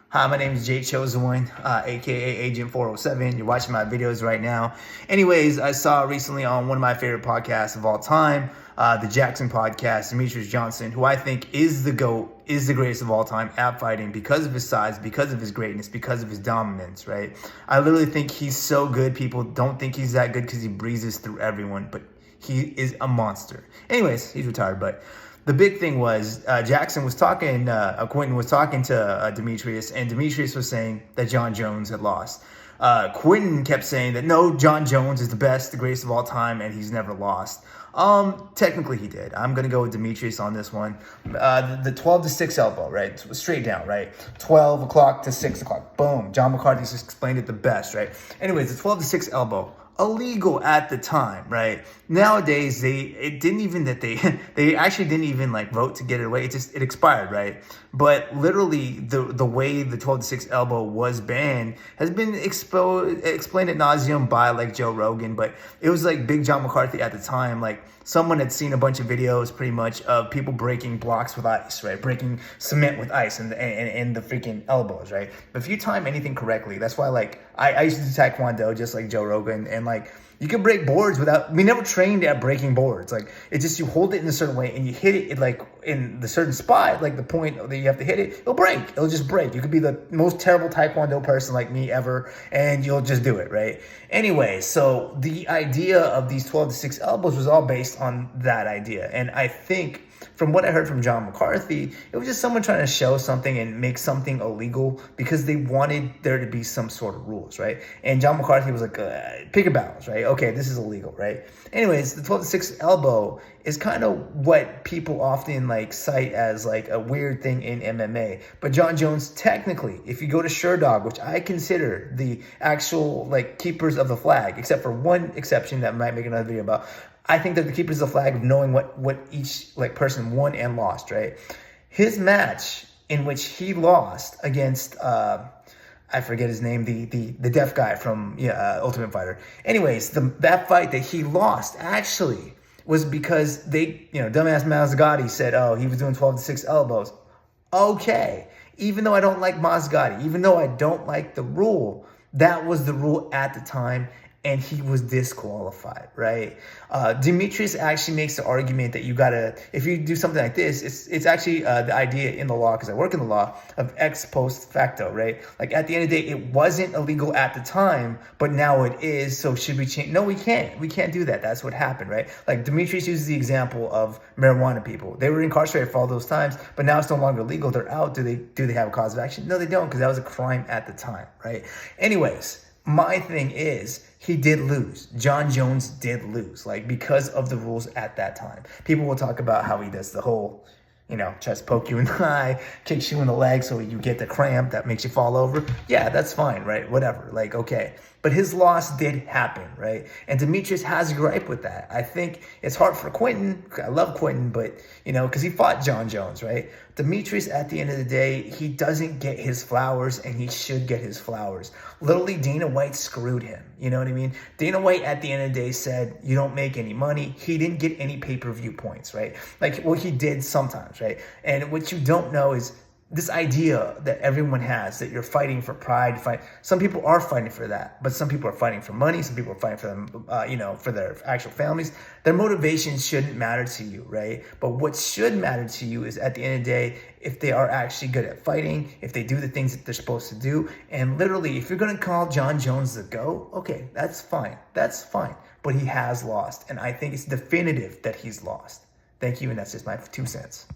Hi, my name is Jake Chosen One, aka Agent 407. You're watching my videos right now. Anyways, I saw recently on one of my favorite podcasts of all time, the Jackson podcast, Demetrious Johnson, who I think is the GOAT, is the greatest of all time at fighting because of his size, because of his greatness, because of his dominance, right? I literally think he's so good. People don't think he's that good because he breezes through everyone, but he is a monster. Anyways, he's retired, but the big thing was Jackson was talking, Quentin was talking to Demetrious, and Demetrious was saying that Jon Jones had lost. Quentin kept saying that no, Jon Jones is the best, the greatest of all time, and he's never lost. Technically he did. I'm gonna go with Demetrious on this one. The 12 to 6 elbow, right? Straight down, right? 12 o'clock to 6 o'clock. Boom. John McCarthy just explained it the best, right? Anyways, the 12 to 6 elbow. Illegal at the time, right? Nowadays, they actually didn't even like vote to get it away. It expired, right? But literally, the way the 12 to 6 elbow was banned has been explained ad nauseum by like Joe Rogan. But it was like Big John McCarthy at the time, like someone had seen a bunch of videos pretty much of people breaking blocks with ice, right? Breaking cement with ice and the freaking elbows, right? But if you time anything correctly, that's why like I used to do Taekwondo just like Joe Rogan, and like you can break boards without, we never trained at breaking boards. Like it's just, you hold it in a certain way and you hit it like in the certain spot, like the point that you have to hit it, it'll break. It'll just break. You could be the most terrible Taekwondo person like me ever, and you'll just do it, right? Anyway, so the idea of these 12 to 6 elbows was all based on that idea. And I think from what I heard from John McCarthy, it was just someone trying to show something and make something illegal because they wanted there to be some sort of rules, right? And John McCarthy was like, pick a balance, right? Okay, this is illegal, right? Anyways, the 12 to 6 elbow is kind of what people often like cite as like a weird thing in MMA. But Jon Jones, technically, if you go to Sherdog, which I consider the actual like keepers of the flag, except for one exception that I might make another video about, I think they're the keepers of the flag of knowing what each like person won and lost, right? His match in which he lost against I forget his name, the deaf guy from Ultimate Fighter. Anyways, that fight that he lost actually was because they, dumbass Mazdagatti said, oh, he was doing 12 to 6 elbows. Okay, even though I don't like Mazdagatti, even though I don't like the rule, that was the rule at the time, and he was disqualified, right? Demetrious actually makes the argument that you gotta, if you do something like this, it's actually the idea in the law, because I work in the law, of ex post facto, right? Like at the end of the day, it wasn't illegal at the time, but now it is, so should we change? No, we can't. We can't do that. That's what happened, right? Like Demetrious uses the example of marijuana people. They were incarcerated for all those times, but now it's no longer legal. They're out. Do they have a cause of action? No, they don't, because that was a crime at the time, right? Anyways, my thing is, he did lose. Jon Jones did lose, like because of the rules at that time. People will talk about how he does the whole, tries to poke you in the eye, kicks you in the leg so you get the cramp that makes you fall over. Yeah, that's fine, right? Whatever, like, okay. But his loss did happen, right? And Demetrious has a gripe with that. I think it's hard for Quentin. I love Quentin, but, because he fought Jon Jones, right? Demetrious, at the end of the day, he doesn't get his flowers, and he should get his flowers. Literally, Dana White screwed him. You know what I mean? Dana White, at the end of the day, said, you don't make any money. He didn't get any pay-per-view points, right? Like, well, he did sometimes, right? And what you don't know is this idea that everyone has, that you're fighting for pride, some people are fighting for that, but some people are fighting for money. Some people are fighting for them, for their actual families. Their motivations shouldn't matter to you, right? But what should matter to you is, at the end of the day, if they are actually good at fighting, if they do the things that they're supposed to do. And literally, if you're going to call Jon Jones the GOAT, okay, that's fine. That's fine. But he has lost. And I think it's definitive that he's lost. Thank you. And that's just my 2 cents.